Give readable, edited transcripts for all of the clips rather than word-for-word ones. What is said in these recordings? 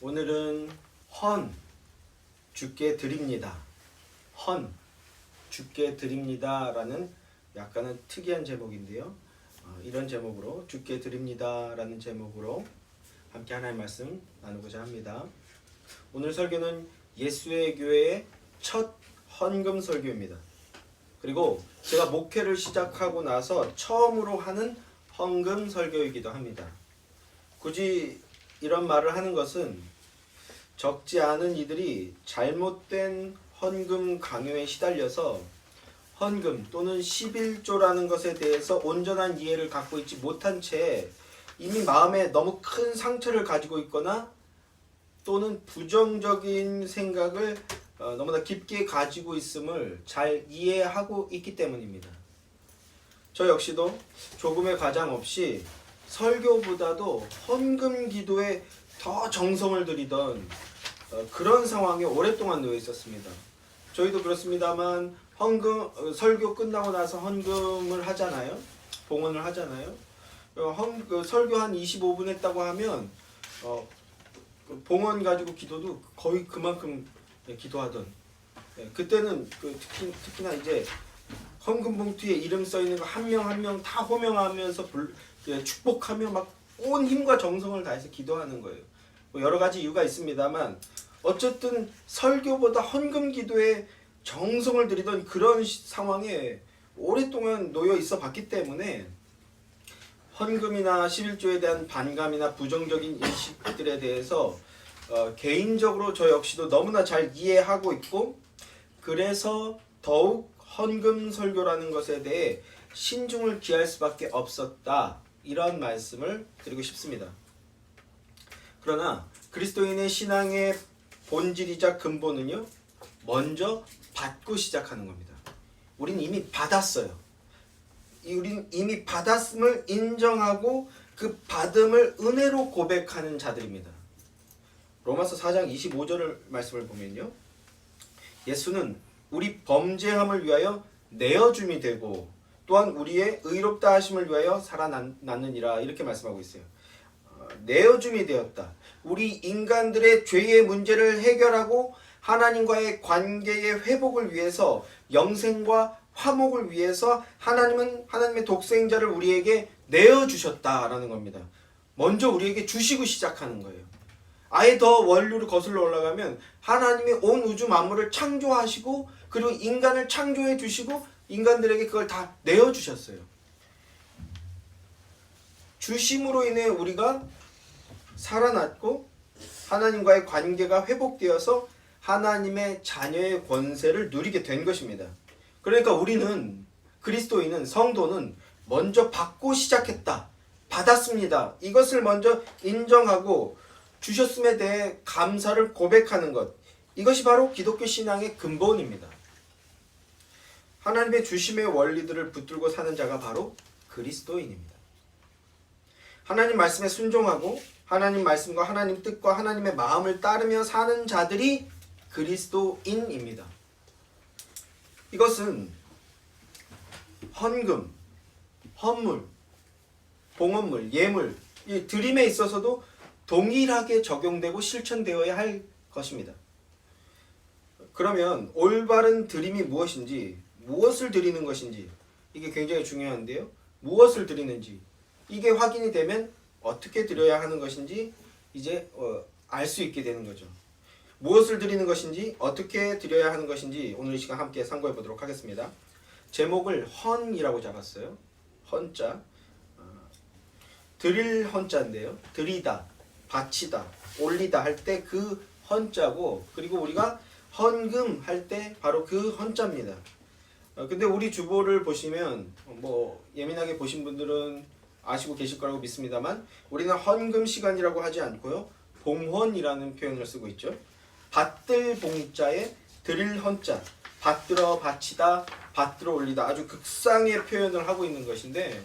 오늘은 헌 주께 드립니다. 헌 주께 드립니다 라는 약간은 특이한 제목인데요. 이런 제목으로 주께 드립니다 라는 제목으로 함께 하나님의 말씀 나누고자 합니다. 오늘 설교는 예수의 교회의 첫 헌금 설교입니다. 그리고 제가 목회를 시작하고 나서 처음으로 하는 헌금 설교이기도 합니다. 굳이 이런 말을 하는 것은 적지 않은 이들이 잘못된 헌금 강요에 시달려서 헌금 또는 11조라는 것에 대해서 온전한 이해를 갖고 있지 못한 채 이미 마음에 너무 큰 상처를 가지고 있거나 또는 부정적인 생각을 너무나 깊게 가지고 있음을 잘 이해하고 있기 때문입니다. 저 역시도 조금의 과장 없이 설교보다도 헌금 기도에 더 정성을 들이던 그런 상황에 오랫동안 놓여 있었습니다. 저희도 그렇습니다만 설교 끝나고 나서 헌금을 하잖아요. 봉헌을 하잖아요. 설교 한 25분 했다고 하면 봉헌 가지고 기도도 거의 그만큼 기도하던, 그때는 특히나 이제 헌금 봉투에 이름 써 있는 거 한 명 한 명 다 호명하면서 축복하며 막 온 힘과 정성을 다해서 기도하는 거예요. 여러 가지 이유가 있습니다만 어쨌든 설교보다 헌금 기도에 정성을 들이던 그런 상황에 오랫동안 놓여 있어 봤기 때문에 헌금이나 11조에 대한 반감이나 부정적인 인식들에 대해서 개인적으로 저 역시도 너무나 잘 이해하고 있고, 그래서 더욱 헌금 설교라는 것에 대해 신중을 기할 수밖에 없었다, 이런 말씀을 드리고 싶습니다. 그러나 그리스도인의 신앙의 본질이자 근본은요, 먼저 받고 시작하는 겁니다. 우린 이미 받았어요. 우린 이미 받았음을 인정하고 그 받음을 은혜로 고백하는 자들입니다. 로마서 4장 25절 말씀을 보면요, 예수는 우리 범죄함을 위하여 내어줌이 되고 또한 우리의 의롭다 하심을 위하여 살아났느니라, 이렇게 말씀하고 있어요. 내어줌이 되었다. 우리 인간들의 죄의 문제를 해결하고 하나님과의 관계의 회복을 위해서, 영생과 화목을 위해서 하나님의 독생자를 우리에게 내어주셨다라는 겁니다. 먼저 우리에게 주시고 시작하는 거예요. 아예 더 원류로 거슬러 올라가면 하나님이 온 우주 만물을 창조하시고 그리고 인간을 창조해 주시고 인간들에게 그걸 다 내어주셨어요. 주심으로 인해 우리가 살아났고 하나님과의 관계가 회복되어서 하나님의 자녀의 권세를 누리게 된 것입니다. 그러니까 우리는, 그리스도인은, 성도는 먼저 받고 시작했다, 받았습니다, 이것을 먼저 인정하고 주셨음에 대해 감사를 고백하는 것, 이것이 바로 기독교 신앙의 근본입니다. 하나님의 주심의 원리들을 붙들고 사는 자가 바로 그리스도인입니다. 하나님 말씀에 순종하고 하나님 말씀과 하나님 뜻과 하나님의 마음을 따르며 사는 자들이 그리스도인입니다. 이것은 헌금, 헌물, 봉헌물, 예물, 이 드림에 있어서도 동일하게 적용되고 실천되어야 할 것입니다. 그러면 올바른 드림이 무엇인지, 무엇을 드리는 것인지, 이게 굉장히 중요한데요. 무엇을 드리는지 이게 확인이 되면 어떻게 드려야 하는 것인지 이제 알 수 있게 되는 거죠. 무엇을 드리는 것인지, 어떻게 드려야 하는 것인지 오늘 이 시간 함께 상고해 보도록 하겠습니다. 제목을 헌이라고 잡았어요. 헌자, 드릴 헌자인데요. 드리다, 바치다, 올리다 할 때 그 헌자고, 그리고 우리가 헌금 할 때 바로 그 헌자입니다. 근데 우리 주보를 보시면 예민하게 보신 분들은 아시고 계실 거라고 믿습니다만 우리는 헌금 시간이라고 하지 않고요, 봉헌이라는 표현을 쓰고 있죠. 받들 봉자에 드릴 헌자, 받들어 바치다, 받들어 올리다, 아주 극상의 표현을 하고 있는 것인데,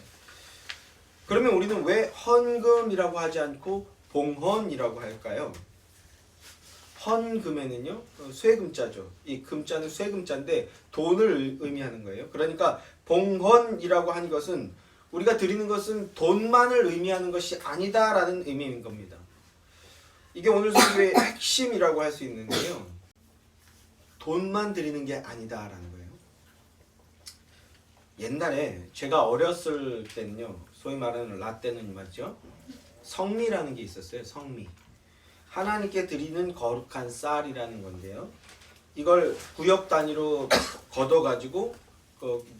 그러면 우리는 왜 헌금이라고 하지 않고 봉헌이라고 할까요? 헌금에는요, 쇠금자죠. 이 금자는 쇠금자인데 돈을 의미하는 거예요. 그러니까 봉헌이라고 하는 것은, 우리가 드리는 것은 돈만을 의미하는 것이 아니다라는 의미인 겁니다. 이게 오늘 설교의 핵심이라고 할 수 있는데요. 돈만 드리는 게 아니다라는 거예요. 옛날에 제가 어렸을 때는요, 소위 말하는 라떼는 말이죠, 성미라는 게 있었어요. 성미. 하나님께 드리는 거룩한 쌀이라는 건데요. 이걸 구역 단위로 걷어가지고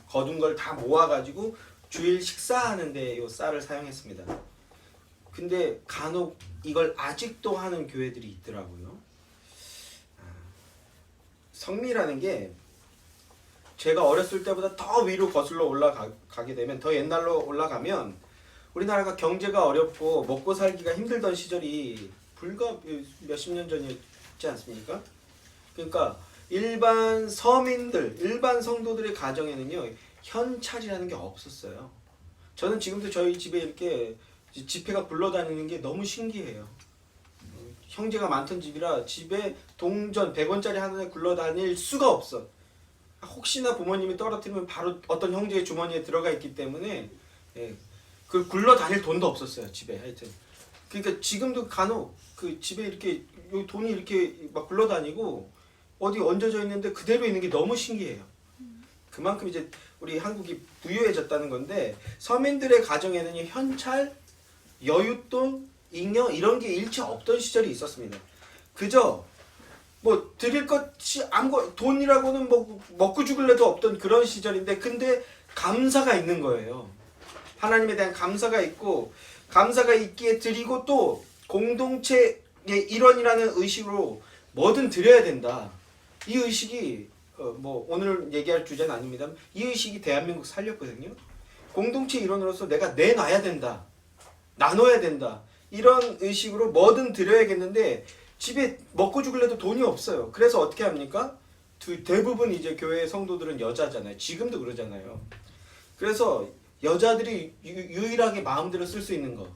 거둔 걸 다 모아가지고 주일 식사하는데 이 쌀을 사용했습니다. 근데 간혹 이걸 아직도 하는 교회들이 있더라고요. 성미라는 게 제가 어렸을 때보다 더 위로 거슬러 올라가게 되면, 더 옛날로 올라가면 우리나라가 경제가 어렵고 먹고 살기가 힘들던 시절이 불과 몇십 년 전이었지 않습니까? 그러니까 일반 서민들, 일반 성도들의 가정에는요, 현찰이라는 게 없었어요. 저는 지금도 저희 집에 이렇게 지폐가 굴러다니는 게 너무 신기해요. 형제가 많던 집이라 집에 동전 100원짜리 하나에 굴러다닐 수가 없어. 혹시나 부모님이 떨어뜨리면 바로 어떤 형제의 주머니에 들어가 있기 때문에, 예, 그 굴러다닐 돈도 없었어요, 집에. 하여튼 그러니까 지금도 간혹 그 집에 이렇게 돈이 이렇게 막 굴러다니고 어디 얹어져 있는데 그대로 있는 게 너무 신기해요. 그만큼 이제 우리 한국이 부유해졌다는 건데, 서민들의 가정에는 현찰, 여윳돈, 잉여 이런 게 일체 없던 시절이 있었습니다. 그저 뭐 드릴 것이 아무거 돈이라고는 뭐 먹고 죽을래도 없던 그런 시절인데, 근데 감사가 있는 거예요. 하나님에 대한 감사가 있고, 감사가 있기에 드리고, 또 공동체의 일원이라는 의식으로 뭐든 드려야 된다. 이 의식이 뭐 오늘 얘기할 주제는 아닙니다. 이 의식이 대한민국 살렸거든요. 공동체 일원으로서 내가 내놔야 된다, 나눠야 된다, 이런 의식으로 뭐든 드려야겠는데 집에 먹고 죽을래도 돈이 없어요. 그래서 어떻게 합니까? 대부분 이제 교회 성도들은 여자잖아요. 지금도 그러잖아요. 그래서 여자들이 유일하게 마음대로 쓸 수 있는 거,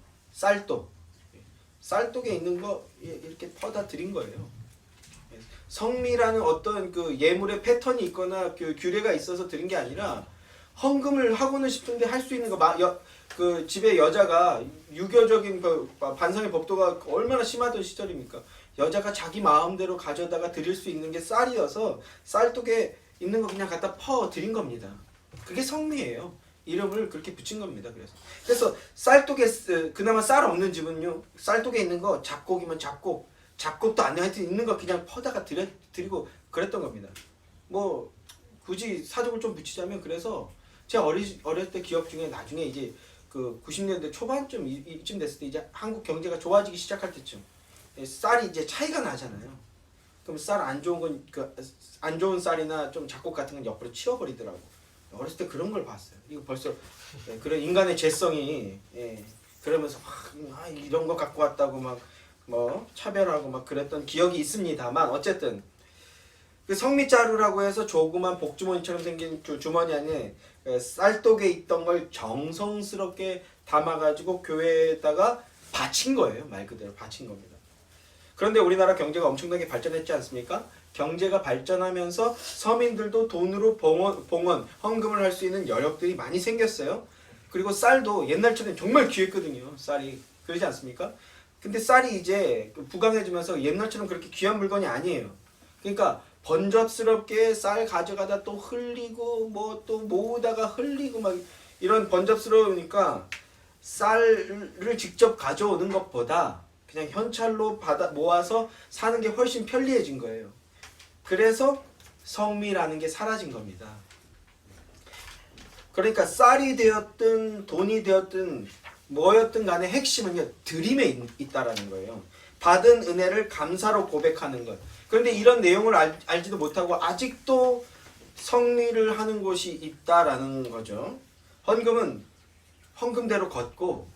쌀독에 있는 거 이렇게 퍼다 드린 거예요. 성미라는 어떤 그 예물의 패턴이 있거나 그 규례가 있어서 드린 게 아니라, 헌금을 하고는 싶은데 할 수 있는 거, 그 집에 여자가 유교적인 그 반상의 법도가 얼마나 심하던 시절입니까? 여자가 자기 마음대로 가져다가 드릴 수 있는 게 쌀이어서 쌀독에 있는 거 그냥 갖다 퍼 드린 겁니다. 그게 성미예요. 이름을 그렇게 붙인 겁니다. 그래서 쌀독에, 그나마 쌀 없는 집은요, 쌀독에 있는 거 잡곡이면 잡곡도 안 돼, 하여튼 있는 거 그냥 퍼다가 드리고 그랬던 겁니다. 뭐 굳이 사족을 좀 붙이자면, 그래서 제가 어렸을 때 기억 중에, 나중에 이제 그 90년대 초반쯤 이쯤 됐을 때 이제 한국 경제가 좋아지기 시작할 때쯤 쌀이 이제 차이가 나잖아요. 그럼 쌀 안 좋은 건, 그 안 좋은 쌀이나 좀 작곡 같은 건 옆으로 치워버리더라고. 어렸을 때 그런 걸 봤어요. 이거 벌써 그런 인간의 죄성이, 그러면서 막 이런 거 갖고 왔다고 막 뭐 차별하고 막 그랬던 기억이 있습니다만, 어쨌든 그 성미자루라고 해서 조그만 복주머니처럼 생긴 주머니 안에 쌀독에 있던 걸 정성스럽게 담아가지고 교회에다가 바친 거예요. 말 그대로 바친 겁니다. 그런데 우리나라 경제가 엄청나게 발전했지 않습니까? 경제가 발전하면서 서민들도 돈으로 봉헌, 헌금을 할 수 있는 여력들이 많이 생겼어요. 그리고 쌀도 옛날처럼 정말 귀했거든요. 쌀이. 그러지 않습니까? 근데 쌀이 이제 부강해지면서 옛날처럼 그렇게 귀한 물건이 아니에요. 그러니까 번잡스럽게 쌀 가져가다 또 흘리고 뭐 또 모으다가 흘리고 막 이런 번잡스러우니까 쌀을 직접 가져오는 것보다 그냥 현찰로 모아서 사는 게 훨씬 편리해진 거예요. 그래서 성미라는 게 사라진 겁니다. 그러니까 쌀이 되었든 돈이 되었든 뭐였든 간에 핵심은요, 드림에 있다라는 거예요. 받은 은혜를 감사로 고백하는 것. 그런데 이런 내용을 알지도 못하고 아직도 성미를 하는 곳이 있다라는 거죠. 헌금은 헌금대로 걷고,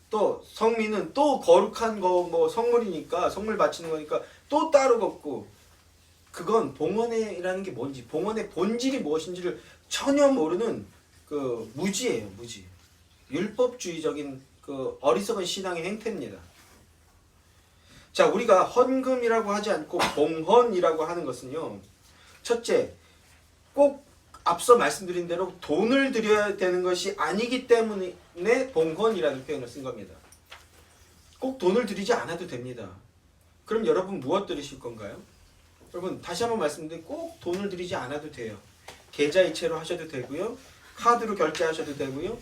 또 성미는 또 거룩한 거, 뭐 성물이니까, 성물 바치는 거니까 또 따로 걷고, 그건 봉헌이라는 게 뭔지, 봉헌의 본질이 무엇인지를 전혀 모르는 그 무지예요, 무지. 율법주의적인 그 어리석은 신앙의 행태입니다. 자, 우리가 헌금이라고 하지 않고 봉헌이라고 하는 것은요, 첫째, 꼭 앞서 말씀드린 대로 돈을 드려야 되는 것이 아니기 때문에 봉헌이라는 표현을 쓴 겁니다. 꼭 돈을 드리지 않아도 됩니다. 그럼 여러분 무엇 들으실 건가요? 여러분 다시 한번 말씀드리는데 꼭 돈을 들이지 않아도 돼요. 계좌이체로 하셔도 되고요. 카드로 결제하셔도 되고요.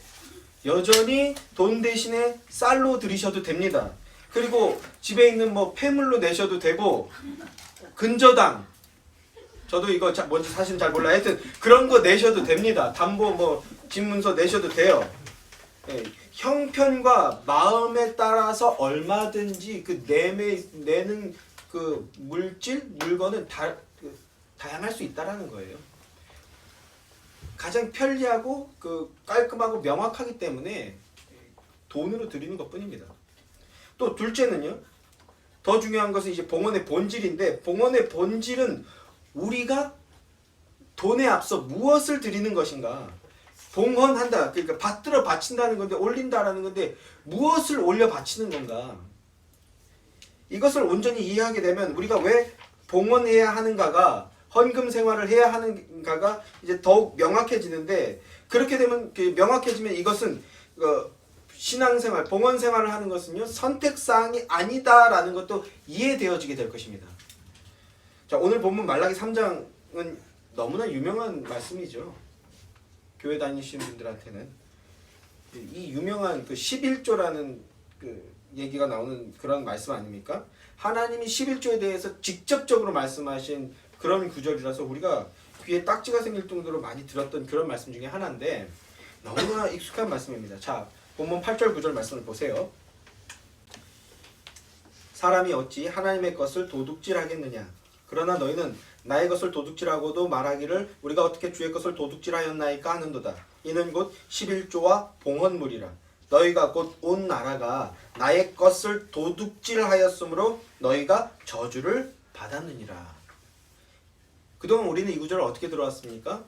여전히 돈 대신에 쌀로 들이셔도 됩니다. 그리고 집에 있는 뭐 폐물로 내셔도 되고 근저당 저도 이거 뭔지 사실 잘 몰라요. 하여튼 그런 거 내셔도 됩니다. 담보 뭐 집문서 내셔도 돼요. 네, 형편과 마음에 따라서 얼마든지 그 내는 그 물건은 다양할 수 있다라는 거예요. 가장 편리하고 그 깔끔하고 명확하기 때문에 돈으로 드리는 것뿐입니다. 또 둘째는요. 더 중요한 것은 이제 봉헌의 본질인데 봉헌의 본질은 우리가 돈에 앞서 무엇을 드리는 것인가. 봉헌한다. 그러니까 받들어 바친다는 건데 올린다라는 건데 무엇을 올려 바치는 건가. 이것을 온전히 이해하게 되면 우리가 왜 봉헌해야 하는가가 헌금 생활을 해야 하는가가 이제 더욱 명확해지는데 그렇게 되면 명확해지면 이것은 신앙생활, 봉헌생활을 하는 것은요 선택사항이 아니다라는 것도 이해되어지게 될 것입니다. 자, 오늘 본문 말라기 3장은 너무나 유명한 말씀이죠. 교회 다니시는 분들한테는 이 유명한 그 11조라는 그 얘기가 나오는 그런 말씀 아닙니까? 하나님이 11조에 대해서 직접적으로 말씀하신 그런 구절이라서 우리가 귀에 딱지가 생길 정도로 많이 들었던 그런 말씀 중에 하나인데 너무나 익숙한 말씀입니다. 자, 본문 8절 9절 말씀을 보세요. 사람이 어찌 하나님의 것을 도둑질하겠느냐. 그러나 너희는 나의 것을 도둑질하고도 말하기를 우리가 어떻게 주의 것을 도둑질하였나이까 하는도다. 이는 곧 11조와 봉헌물이라. 너희가 곧 온 나라가 나의 것을 도둑질하였으므로 너희가 저주를 받았느니라. 그동안 우리는 이 구절을 어떻게 들어왔습니까?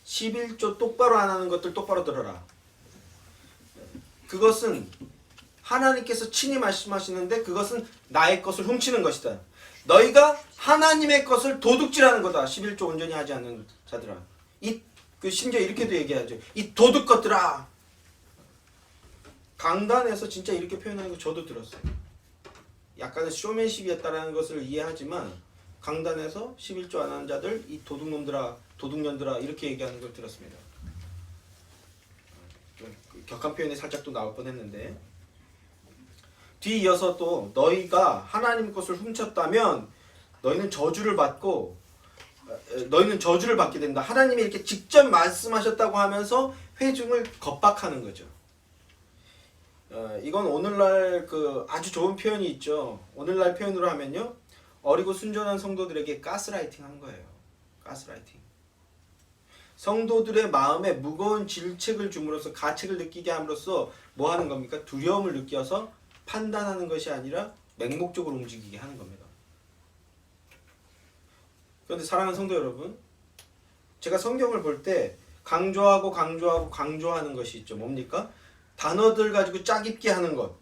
11조 똑바로 안 하는 것들 똑바로 들어라. 그것은 하나님께서 친히 말씀하시는데 그것은 나의 것을 훔치는 것이다. 너희가 하나님의 것을 도둑질하는 거다. 11조 온전히 하지 않는 자들아. 심지어 이렇게도 얘기하죠. 이 도둑 것들아. 강단에서 진짜 이렇게 표현하는 거 저도 들었어요. 약간의 쇼맨십이었다라는 것을 이해하지만 강단에서 11조 안 하는 자들 이 도둑놈들아 도둑년들아 이렇게 얘기하는 걸 들었습니다. 격한 표현이 살짝 또 나올 뻔했는데 뒤이어서 또 너희가 하나님 것을 훔쳤다면 너희는 저주를 받고 너희는 저주를 받게 된다. 하나님이 이렇게 직접 말씀하셨다고 하면서 회중을 겁박하는 거죠. 이건 오늘날 그 아주 좋은 표현이 있죠. 오늘날 표현으로 하면요. 어리고 순전한 성도들에게 가스라이팅 한 거예요. 가스라이팅. 성도들의 마음에 무거운 질책을 줌으로써 가책을 느끼게 함으로써 뭐 하는 겁니까? 두려움을 느껴서 판단하는 것이 아니라 맹목적으로 움직이게 하는 겁니다. 그런데 사랑하는 성도 여러분, 제가 성경을 볼 때 강조하는 것이 있죠. 뭡니까? 단어들 가지고 짜깁기 하는 것.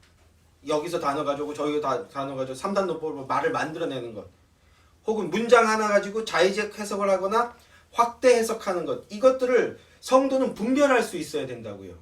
여기서 단어 가지고 저기서 단어 가지고 3단 논법으로 말을 만들어내는 것. 혹은 문장 하나 가지고 자의적 해석을 하거나 확대 해석하는 것. 이것들을 성도는 분별할 수 있어야 된다고요.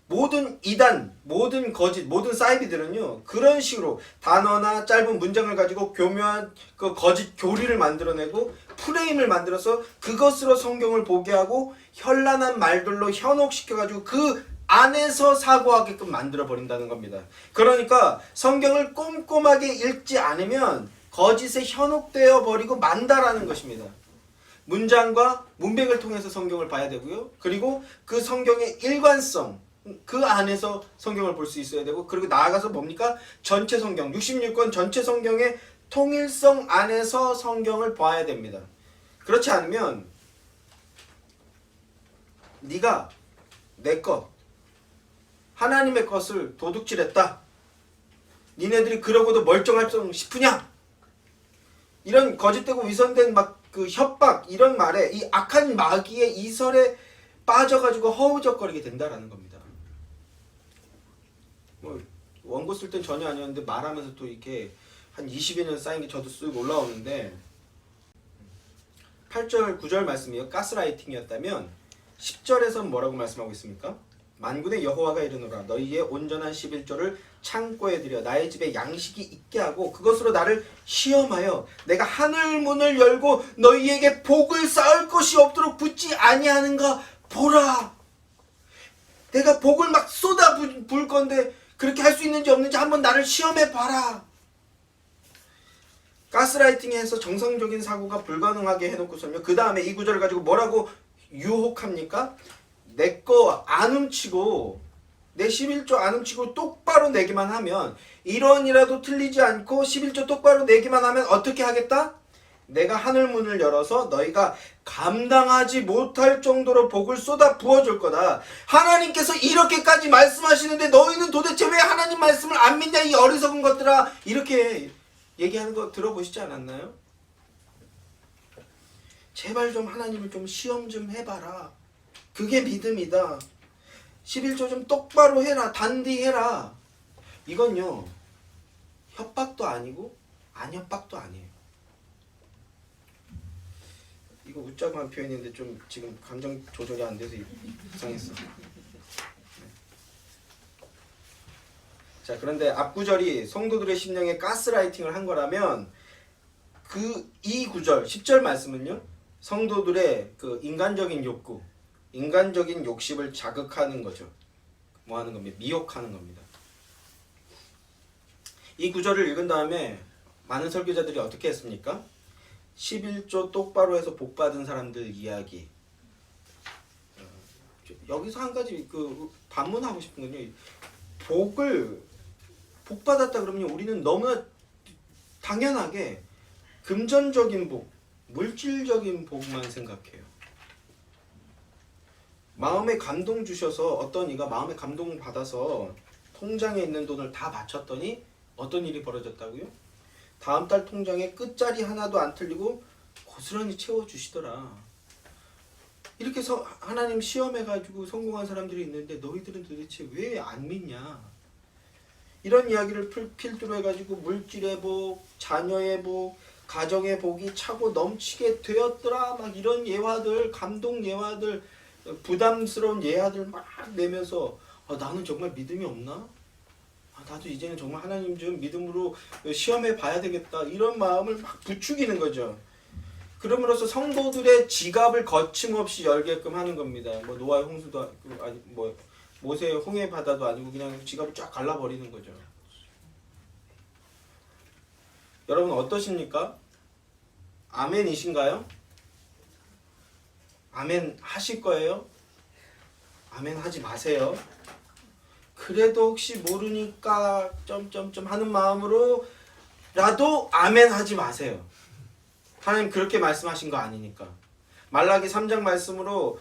모든 이단, 모든 거짓, 모든 사이비들은요. 그런 식으로 단어나 짧은 문장을 가지고 교묘한 그 거짓 교리를 만들어내고 프레임을 만들어서 그것으로 성경을 보게 하고 현란한 말들로 현혹시켜가지고 그 안에서 사고하게끔 만들어버린다는 겁니다. 그러니까 성경을 꼼꼼하게 읽지 않으면 거짓에 현혹되어 버리고 만다라는 것입니다. 문장과 문맥을 통해서 성경을 봐야 되고요. 그리고 그 성경의 일관성, 그 안에서 성경을 볼 수 있어야 되고, 그리고 나아가서 뭡니까? 전체 성경, 66권 전체 성경의 통일성 안에서 성경을 봐야 됩니다. 그렇지 않으면 네가 내 것, 하나님의 것을 도둑질했다. 니네들이 그러고도 멀쩡할 싶으냐? 이런 거짓되고 위선된 막 그 협박 이런 말에 이 악한 마귀의 이설에 빠져가지고 허우적거리게 된다라는 겁니다. 뭐 원고 쓸 땐 전혀 아니었는데 말하면서 또 이렇게 한 20여 년 쌓인 게 저도 쓱 올라오는데 8절 9절 말씀이요. 가스라이팅이었다면 10절에서는 뭐라고 말씀하고 있습니까? 만군의 여호와가 이르노라 너희의 온전한 11조를 창고에 들여 나의 집에 양식이 있게 하고 그것으로 나를 시험하여 내가 하늘 문을 열고 너희에게 복을 쌓을 것이 없도록 붙지 아니하는가 보라. 내가 복을 막 쏟아 부을 건데 그렇게 할 수 있는지 없는지 한번 나를 시험해 봐라. 가스라이팅해서 정상적인 사고가 불가능하게 해놓고서는 그 다음에 이 구절을 가지고 뭐라고 유혹합니까? 내 거 안 훔치고 내 11조 안 훔치고 똑바로 내기만 하면 1원이라도 틀리지 않고 11조 똑바로 내기만 하면 어떻게 하겠다? 내가 하늘문을 열어서 너희가 감당하지 못할 정도로 복을 쏟아 부어줄 거다. 하나님께서 이렇게까지 말씀하시는데 너희는 도대체 왜 하나님 말씀을 안 믿냐 이 어리석은 것들아. 이렇게 얘기하는 거 들어보시지 않았나요? 제발 좀 하나님을 좀 시험 좀 해봐라. 그게 믿음이다. 11조 좀 똑바로 해라. 단디 해라. 이건요 협박도 아니고 안 협박도 아니에요. 이거 웃자고 한 표현인데 좀 지금 감정 조절이 안 돼서 이상했어. 자, 그런데 앞구절이 성도들의 심령에 가스라이팅을 한 거라면 이 구절 10절 말씀은요 성도들의 그 인간적인 욕구, 인간적인 욕심을 자극하는 거죠. 뭐 하는 겁니다? 미혹하는 겁니다. 이 구절을 읽은 다음에 많은 설교자들이 어떻게 했습니까? 11조 똑바로 해서 복 받은 사람들 이야기. 여기서 한 가지 그 반문하고 싶은 건요. 복 받았다 그러면 우리는 너무나 당연하게 금전적인 복, 물질적인 복만 생각해요. 마음에 감동 주셔서 어떤 이가 마음에 감동 받아서 통장에 있는 돈을 다 바쳤더니 어떤 일이 벌어졌다고요? 다음 달 통장에 끝자리 하나도 안 틀리고 고스란히 채워주시더라. 이렇게 해서 하나님 시험해가지고 성공한 사람들이 있는데 너희들은 도대체 왜 안 믿냐? 이런 이야기를 필두로 해가지고 물질의 복, 자녀의 복, 가정의 복이 차고 넘치게 되었더라. 막 이런 예화들, 감동 예화들, 부담스러운 예화들 막 내면서 나는 정말 믿음이 없나? 나도 이제는 정말 하나님 좀 믿음으로 시험해 봐야 되겠다. 이런 마음을 막 부추기는 거죠. 그럼으로써 성도들의 지갑을 거침없이 열게끔 하는 겁니다. 뭐 노아의 홍수도 아니 뭐 모세의 홍해 바다도 아니고 그냥 지갑을 쫙 갈라버리는 거죠. 여러분 어떠십니까? 아멘이신가요? 아멘 하실 거예요? 아멘 하지 마세요. 그래도 혹시 모르니까 점점점 하는 마음으로라도 아멘 하지 마세요. 하나님 그렇게 말씀하신 거 아니니까. 말라기 3장 말씀으로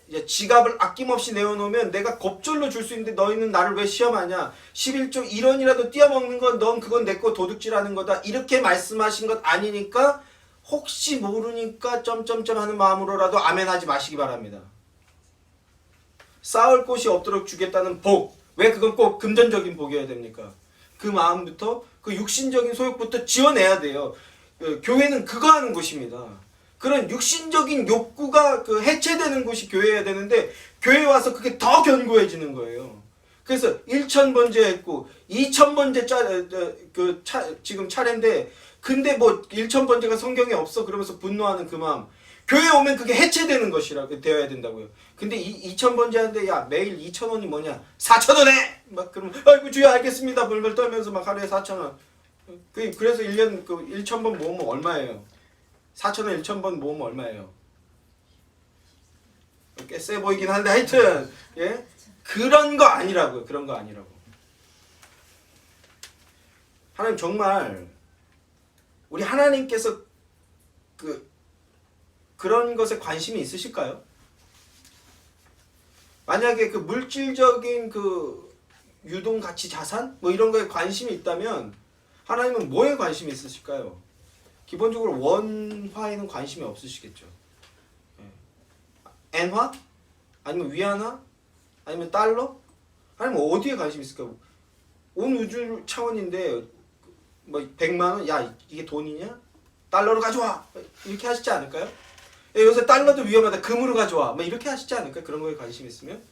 이제 지갑을 아낌없이 내어놓으면 내가 겁절로 줄 수 있는데 너희는 나를 왜 시험하냐. 11조 1원이라도 띄어먹는 건 넌 그건 내 거 도둑질하는 거다. 이렇게 말씀하신 것 아니니까 혹시 모르니까 점점점 하는 마음으로라도 아멘 하지 마시기 바랍니다. 쌓을 곳이 없도록 주겠다는 복. 왜 그건 꼭 금전적인 복이어야 됩니까? 그 마음부터 그 육신적인 소욕부터 지어내야 돼요. 교회는 그거 하는 곳입니다. 그런 육신적인 욕구가 그 해체되는 곳이 교회여야 되는데 교회에 와서 그게 더 견고해지는 거예요. 그래서 1,000번째 했고 2,000번째 지금 차례인데 근데 뭐 1,000번째가 성경에 없어 그러면서 분노하는 그 마음. 교회 오면 그게 해체되는 것이라고 되어야 된다고요. 근데 2,000번째 하는데 야 매일 2,000원이 뭐냐? 4,000원에! 막 그러면 아이고 주여 알겠습니다. 벌벌 떨면서 막 하루에 4,000원. 그래서 1년 1,000번 모으면 얼마예요? 4,000원 1,000번 모으면 얼마예요? 꽤 세 보이긴 한데 하여튼 예? 그런 거 아니라고요. 그런 거 아니라고. 하나님 정말 우리 하나님께서 그런 것에 관심이 있으실까요? 만약에 그 물질적인 그 유동 가치 자산 뭐 이런 거에 관심이 있다면 하나님은 뭐에 관심이 있으실까요? 기본적으로 원화에는 관심이 없으시겠죠. 엔화? 아니면 위안화? 아니면 달러? 아니면 어디에 관심이 있을까요? 온 우주 차원인데 뭐 100만 원? 야 이게 돈이냐? 달러로 가져와! 이렇게 하시지 않을까요? 요새 달러도 위험하다. 금으로 가져와. 뭐 이렇게 하시지 않을까요? 그런 거에 관심 있으면?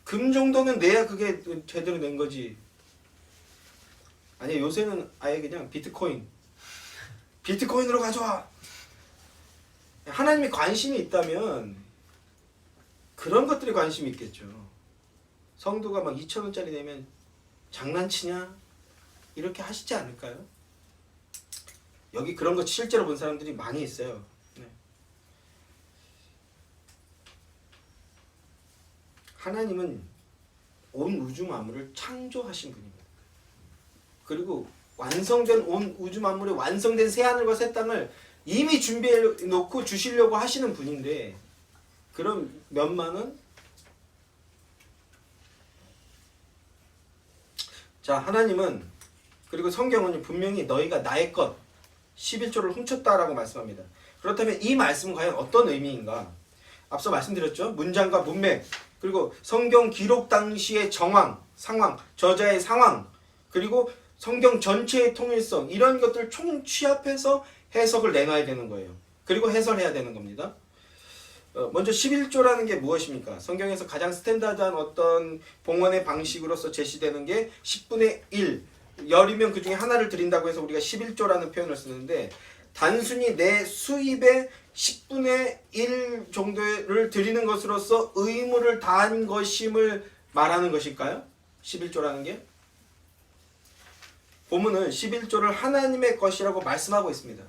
금 정도는 내야 그게 제대로 된 거지. 아니 요새는 아예 그냥 비트코인으로 가져와. 하나님이 관심이 있다면 그런 것들에 관심이 있겠죠. 성도가 막 2,000원짜리 내면 장난치냐? 이렇게 하시지 않을까요? 여기 그런 거 실제로 본 사람들이 많이 있어요. 네. 하나님은 온 우주 만물을 창조하신 분입니다. 그리고 완성된 온 우주 만물의 완성된 새하늘과 새 땅을 이미 준비해 놓고 주시려고 하시는 분인데 그런 몇만은 자 하나님은 그리고 성경은 분명히 너희가 나의 것 11조를 훔쳤다라고 말씀합니다. 그렇다면 이 말씀은 과연 어떤 의미인가? 앞서 말씀드렸죠. 문장과 문맥 그리고 성경 기록 당시의 정황, 상황, 저자의 상황 그리고 성경 전체의 통일성 이런 것들을 총취합해서 해석을 내놔야 되는 거예요. 그리고 해설해야 되는 겁니다. 먼저 11조라는 게 무엇입니까? 성경에서 가장 스탠다드한 어떤 봉헌의 방식으로서 제시되는 게 10분의 1 열이면 그 중에 하나를 드린다고 해서 우리가 11조라는 표현을 쓰는데 단순히 내 수입의 10분의 1 정도를 드리는 것으로서 의무를 다한 것임을 말하는 것일까요? 11조라는 게? 본문은 11조를 하나님의 것이라고 말씀하고 있습니다.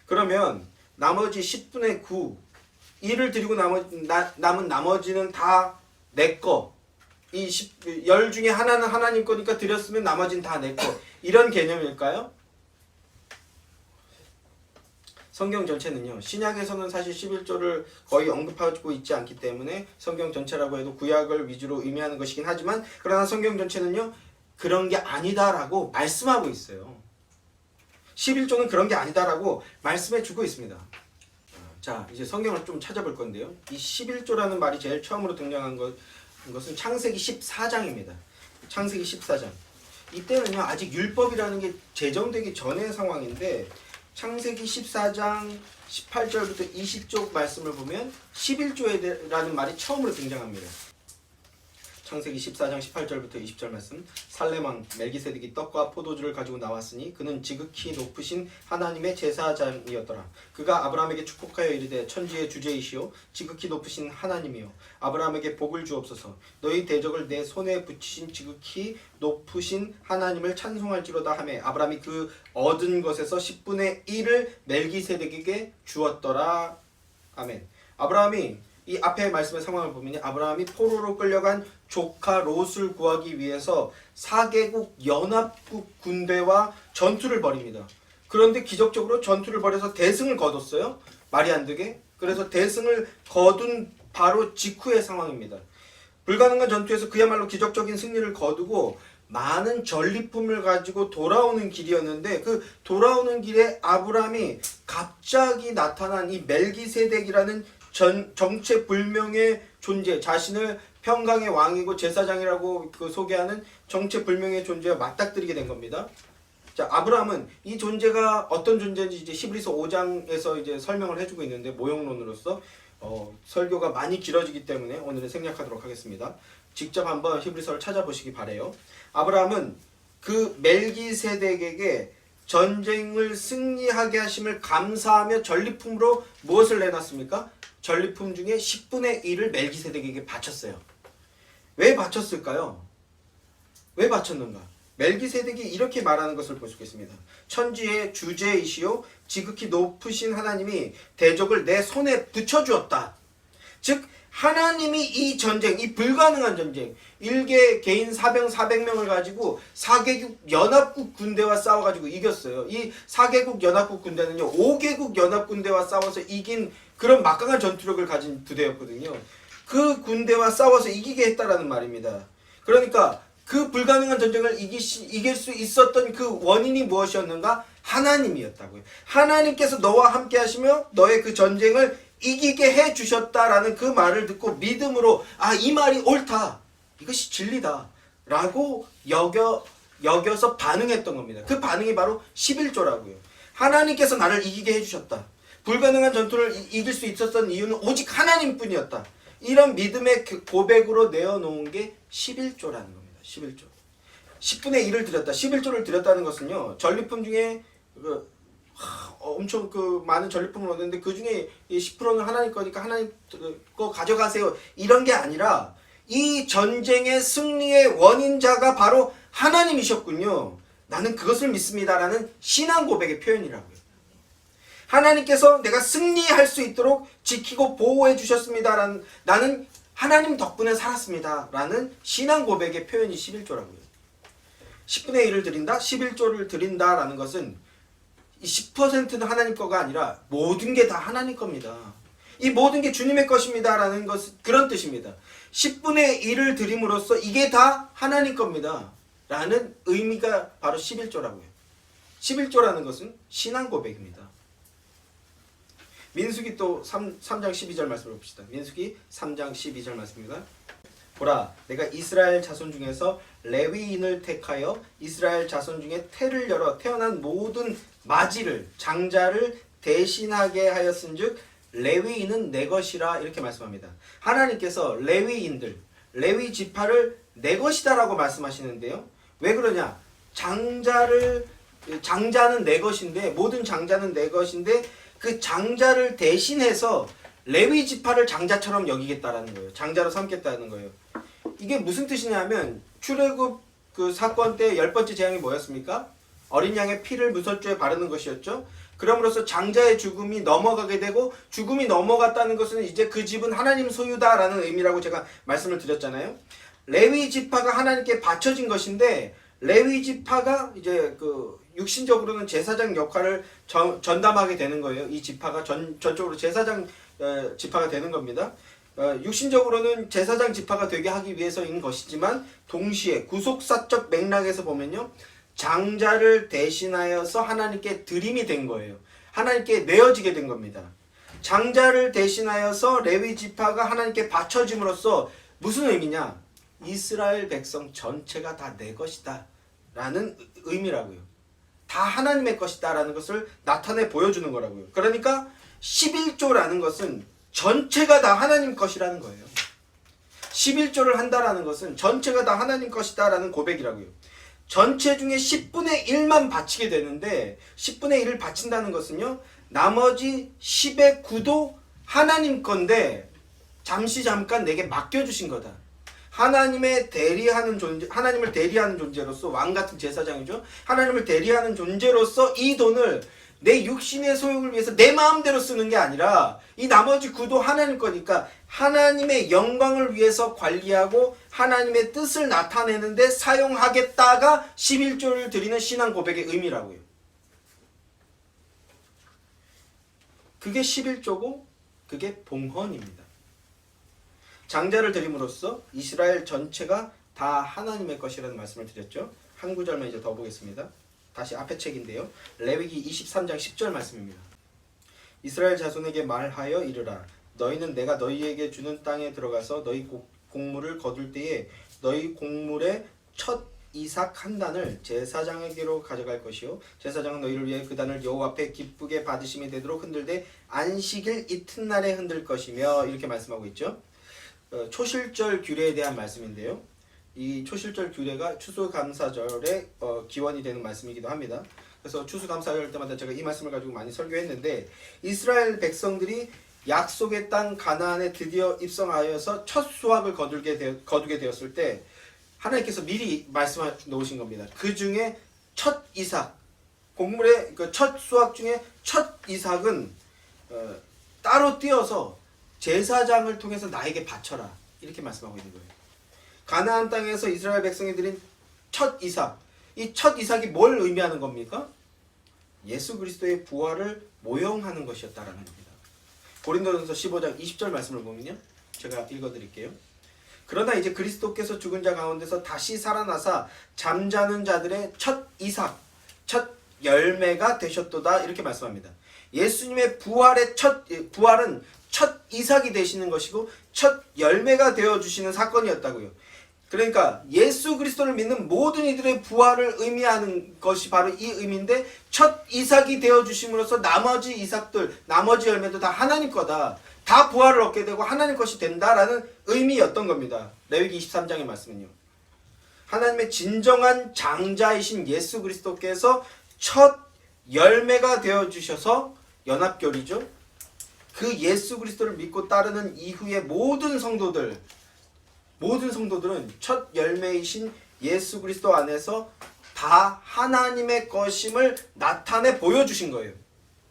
그러면 나머지 10분의 9 1을 드리고 남은 나머지는 다 내 거. 이 10 중에 하나는 하나님 거니까 드렸으면 나머지는 다 내 거. 이런 개념일까요? 성경 전체는요. 신약에서는 사실 11조를 거의 언급하고 있지 않기 때문에 성경 전체라고 해도 구약을 위주로 의미하는 것이긴 하지만 그러나 성경 전체는요. 그런 게 아니다라고 말씀하고 있어요. 11조는 그런 게 아니다라고 말씀해 주고 있습니다. 자, 이제 성경을 좀 찾아볼 건데요. 이 11조라는 말이 제일 처음으로 등장한 것은 창세기 14장입니다. 창세기 14장. 이때는요, 아직 율법이라는 게 제정되기 전의 상황인데 창세기 14장 18절부터 20쪽 말씀을 보면 11조라는 말이 처음으로 등장합니다. 창세기 14장 18절부터 20절 말씀. 살렘왕 멜기세덱이 떡과 포도주를 가지고 나왔으니 그는 지극히 높으신 하나님의 제사장이었더라. 그가 아브라함에게 축복하여 이르되 천지의 주제이시오 지극히 높으신 하나님이여 아브라함에게 복을 주옵소서. 너희 대적을 내 손에 붙이신 지극히 높으신 하나님을 찬송할지로다 하매 아브라함이 그 얻은 것에서 10분의 1을 멜기세덱에게 주었더라. 아멘. 아브라함이 이 앞에 말씀의 상황을 보면 아브라함이 포로로 끌려간 조카 롯을 구하기 위해서 4개국 연합국 군대와 전투를 벌입니다. 그런데 기적적으로 전투를 벌여서 대승을 거뒀어요. 말이 안 되게. 그래서 대승을 거둔 바로 직후의 상황입니다. 불가능한 전투에서 그야말로 기적적인 승리를 거두고 많은 전리품을 가지고 돌아오는 길이었는데 그 돌아오는 길에 아브라함이 갑자기 나타난 이 멜기세덱이라는 정체불명의 존재, 자신을 평강의 왕이고 제사장이라고 소개하는 정체불명의 존재와 맞닥뜨리게 된 겁니다. 자, 아브라함은 이 존재가 어떤 존재인지 이제 히브리서 5장에서 이제 설명을 해주고 있는데 모형론으로서 설교가 많이 길어지기 때문에 오늘은 생략하도록 하겠습니다. 직접 한번 히브리서를 찾아보시기 바래요. 아브라함은 그 멜기세덱에게 전쟁을 승리하게 하심을 감사하며 전리품으로 무엇을 내놨습니까? 전리품 중에 10분의 1을 멜기세덱에게 바쳤어요. 왜 바쳤을까요? 왜 바쳤는가? 멜기세덱이 이렇게 말하는 것을 볼 수 있습니다. 천지의 주제이시오 지극히 높으신 하나님이 대적을 내 손에 붙여주었다. 즉 하나님이 이 전쟁, 이 불가능한 전쟁, 일개 개인 사병 400명을 가지고 4개국 연합국 군대와 싸워가지고 이겼어요. 이 4개국 연합국 군대는요 5개국 연합 군대와 싸워서 이긴 그런 막강한 전투력을 가진 부대였거든요. 그 군대와 싸워서 이기게 했다라는 말입니다. 그러니까 그 불가능한 전쟁을 이길 수 있었던 그 원인이 무엇이었는가? 하나님이었다고요. 하나님께서 너와 함께 하시며 너의 그 전쟁을 이기게 해주셨다라는 그 말을 듣고 믿음으로 이 말이 옳다. 이것이 진리다. 라고 여겨서 반응했던 겁니다. 그 반응이 바로 11조라고요. 하나님께서 나를 이기게 해주셨다. 불가능한 전투를 이길 수 있었던 이유는 오직 하나님뿐이었다. 이런 믿음의 고백으로 내어놓은 게 11조라는 겁니다. 11조. 10분의 1을 드렸다. 11조를 드렸다는 것은요. 전리품 중에 엄청 많은 전리품을 얻는데 그 중에 10%는 하나님 거니까 하나님 거 가져가세요. 이런 게 아니라 이 전쟁의 승리의 원인자가 바로 하나님이셨군요. 나는 그것을 믿습니다라는 신앙 고백의 표현이라고요. 하나님께서 내가 승리할 수 있도록 지키고 보호해 주셨습니다라는, 나는 하나님 덕분에 살았습니다라는 신앙 고백의 표현이 11조라고요. 10분의 1을 드린다, 11조를 드린다라는 것은 이 10%는 하나님 거가 아니라 모든 게 다 하나님 겁니다. 이 모든 게 주님의 것입니다라는 것은 그런 뜻입니다. 10분의 1을 드림으로써 이게 다 하나님 겁니다. 라는 의미가 바로 11조라고요. 11조라는 것은 신앙 고백입니다. 민수기 또 3장 12절 말씀을 봅시다. 민수기 3장 12절 말씀입니다. 보라, 내가 이스라엘 자손 중에서 레위인을 택하여 이스라엘 자손 중에 태를 열어 태어난 모든 마지를 장자를 대신하게 하였은즉 레위인은 내 것이라 이렇게 말씀합니다. 하나님께서 레위인들, 레위 지파를 내 것이다라고 말씀하시는데요. 왜 그러냐? 장자는 내 것인데, 모든 장자는 내 것인데 그 장자를 대신해서 레위 지파를 장자처럼 여기겠다라는 거예요. 장자로 삼겠다는 거예요. 이게 무슨 뜻이냐면 출애굽 그 사건 때 10번째 재앙이 뭐였습니까? 어린 양의 피를 무설주에 바르는 것이었죠. 그럼으로써 장자의 죽음이 넘어가게 되고, 죽음이 넘어갔다는 것은 이제 그 집은 하나님 소유다라는 의미라고 제가 말씀을 드렸잖아요. 레위 지파가 하나님께 바쳐진 것인데, 레위 지파가 이제 육신적으로는 제사장 역할을 전담하게 되는 거예요. 이 지파가 전적으로 제사장 지파가 되는 겁니다. 육신적으로는 제사장 지파가 되게 하기 위해서인 것이지만 동시에 구속사적 맥락에서 보면요, 장자를 대신하여서 하나님께 드림이 된 거예요. 하나님께 내어지게 된 겁니다. 장자를 대신하여서 레위 지파가 하나님께 바쳐짐으로써 무슨 의미냐? 이스라엘 백성 전체가 다 내 것이다 라는 의미라고요. 다 하나님의 것이다 라는 것을 나타내 보여주는 거라고요. 그러니까 11조라는 것은 전체가 다 하나님 것이라는 거예요. 11조를 한다라는 것은 전체가 다 하나님 것이다 라는 고백이라고요. 전체 중에 10분의 1만 바치게 되는데, 10분의 1을 바친다는 것은요, 나머지 10의 9도 하나님 건데 잠깐 내게 맡겨주신 거다. 하나님을 대리하는 존재로서, 왕 같은 제사장이죠. 하나님을 대리하는 존재로서 이 돈을 내 육신의 소욕을 위해서 내 마음대로 쓰는 게 아니라 이 나머지 구도 하나님 거니까 하나님의 영광을 위해서 관리하고 하나님의 뜻을 나타내는데 사용하겠다가 11조를 드리는 신앙 고백의 의미라고요. 그게 11조고 그게 봉헌입니다. 장자를 드림으로써 이스라엘 전체가 다 하나님의 것이라는 말씀을 드렸죠. 한 구절만 이제 더 보겠습니다. 다시 앞에 책인데요. 레위기 23장 10절 말씀입니다. 이스라엘 자손에게 말하여 이르라. 너희는 내가 너희에게 주는 땅에 들어가서 너희 곡물을 거둘 때에 너희 곡물의 첫 이삭 한 단을 제사장에게로 가져갈 것이요, 제사장은 너희를 위해 그 단을 여호와 앞에 기쁘게 받으심이 되도록 흔들되 안식일 이튿날에 흔들 것이며, 이렇게 말씀하고 있죠. 초실절 규례에 대한 말씀인데요. 이 초실절 규례가 추수감사절의 기원이 되는 말씀이기도 합니다. 그래서 추수감사절 때마다 제가 이 말씀을 가지고 많이 설교했는데, 이스라엘 백성들이 약속의 땅 가나안에 드디어 입성하여서 첫 수확을 거두게 되었을 때 하나님께서 미리 말씀해 놓으신 겁니다. 그 중에 첫 이삭, 곡물의 첫 수확 중에 첫 이삭은 따로 띄어서 제사장을 통해서 나에게 바쳐라, 이렇게 말씀하고 있는 거예요. 가나안 땅에서 이스라엘 백성이 드린 첫 이삭, 이 첫 이삭이 뭘 의미하는 겁니까? 예수 그리스도의 부활을 모형하는 것이었다라는 겁니다. 고린도전서 15장 20절 말씀을 보면요, 제가 읽어드릴게요. 그러나 이제 그리스도께서 죽은 자 가운데서 다시 살아나사 잠자는 자들의 첫 이삭, 첫 열매가 되셨도다, 이렇게 말씀합니다. 예수님의 부활은 첫 이삭이 되시는 것이고 첫 열매가 되어주시는 사건이었다고요. 그러니까 예수 그리스도를 믿는 모든 이들의 부활을 의미하는 것이 바로 이 의미인데, 첫 이삭이 되어주심으로써 나머지 이삭들, 나머지 열매도 다 하나님 거다, 다 부활을 얻게 되고 하나님 것이 된다라는 의미였던 겁니다. 레위기 23장의 말씀은요. 하나님의 진정한 장자이신 예수 그리스도께서 첫 열매가 되어주셔서 연합교리죠. 그 예수 그리스도를 믿고 따르는 이후의 모든 성도들은 첫 열매이신 예수 그리스도 안에서 다 하나님의 것임을 나타내 보여주신 거예요.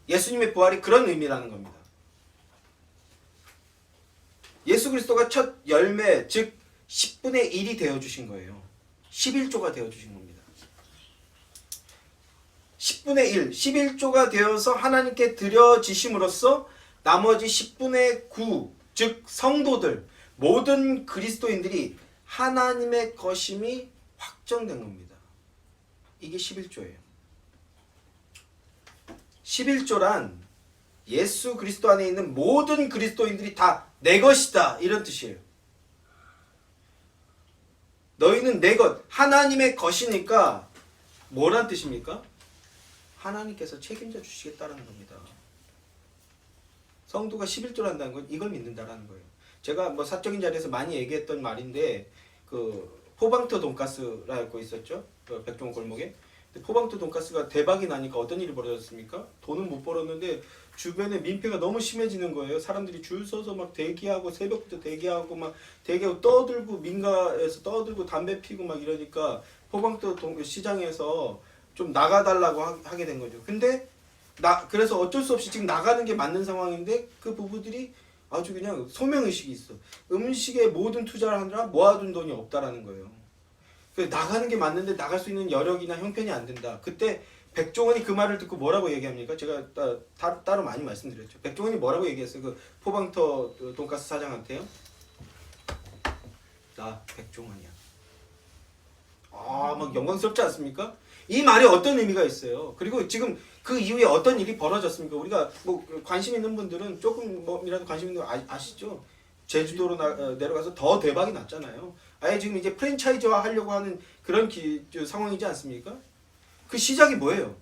예수님의 부활이 그런 의미라는 겁니다. 예수 그리스도가 첫 열매, 즉 10분의 1이 되어주신 거예요. 11조가 되어주신 겁니다. 10분의 1, 11조가 되어서 하나님께 드려지심으로써 나머지 10분의 9, 즉 성도들, 모든 그리스도인들이 하나님의 것임이 확정된 겁니다. 이게 11조예요. 11조란 예수 그리스도 안에 있는 모든 그리스도인들이 다 내 것이다 이런 뜻이에요. 너희는 내 것, 하나님의 것이니까 뭐란 뜻입니까? 하나님께서 책임져 주시겠다라는 겁니다. 성도가 11조를 한다는 건 이걸 믿는다라는 거예요. 제가 뭐 사적인 자리에서 많이 얘기했던 말인데 그 포방토 돈가스라고 있었죠. 그 백종원 골목에. 포방토 돈가스가 대박이 나니까 어떤 일이 벌어졌습니까? 돈은 못 벌었는데 주변에 민폐가 너무 심해지는 거예요. 사람들이 줄 서서 막 대기하고 새벽부터 대기하고 막 대기하고 떠들고 민가에서 떠들고 담배 피고 막 이러니까 포방토 시장에서 좀 나가달라고 하게 된 거죠. 근데 그래서 어쩔 수 없이 지금 나가는 게 맞는 상황인데 그 부부들이 아주 그냥 소명의식이 있어. 음식에 모든 투자를 하느라 모아둔 돈이 없다라는 거예요. 나가는 게 맞는데 나갈 수 있는 여력이나 형편이 안 된다. 그때 백종원이 그 말을 듣고 뭐라고 얘기합니까? 제가 따로 많이 말씀드렸죠. 백종원이 뭐라고 얘기했어요? 그 포방터 돈가스 사장한테요. 나 백종원이야. 막 영광스럽지 않습니까? 이 말이 어떤 의미가 있어요. 그리고 지금 그 이후에 어떤 일이 벌어졌습니까? 우리가 뭐 관심 있는 분들은 조금 뭐이라도 관심 있는 분 아시죠? 제주도로 내려가서 더 대박이 났잖아요. 아예 지금 이제 프랜차이즈화 하려고 하는 그런 상황이지 않습니까? 그 시작이 뭐예요?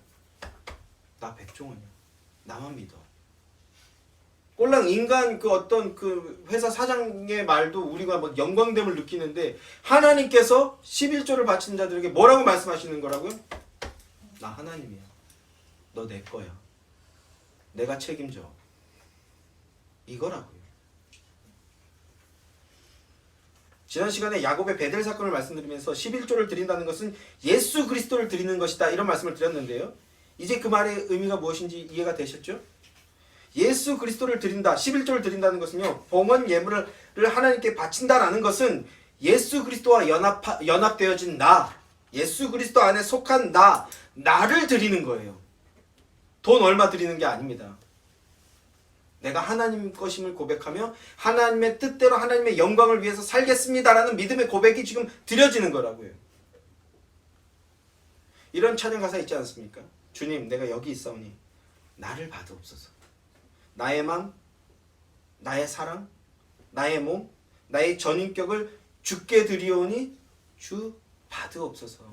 나 백종원이야. 나만 믿어. 꼴랑 인간 그 어떤 그 회사 사장의 말도 우리가 뭐 영광됨을 느끼는데 하나님께서 11조를 바치는 자들에게 뭐라고 말씀하시는 거라고요? 나 하나님이야. 너 내 거야. 내가 책임져. 이거라고요. 지난 시간에 야곱의 베델 사건을 말씀드리면서 11조를 드린다는 것은 예수 그리스도를 드리는 것이다 이런 말씀을 드렸는데요. 이제 그 말의 의미가 무엇인지 이해가 되셨죠? 예수 그리스도를 드린다, 11조를 드린다는 것은요. 봉헌 예물을 하나님께 바친다라는 것은 예수 그리스도와 연합되어진 나, 예수 그리스도 안에 속한 나를 드리는 거예요. 돈 얼마 드리는 게 아닙니다. 내가 하나님 것임을 고백하며 하나님의 뜻대로 하나님의 영광을 위해서 살겠습니다라는 믿음의 고백이 지금 드려지는 거라고요. 이런 찬양 가사 있지 않습니까? 주님, 내가 여기 있사오니 나를 받으옵소서. 나의 맘, 나의 사랑, 나의 몸, 나의 전인격을 주께 드리오니 주 받으옵소서.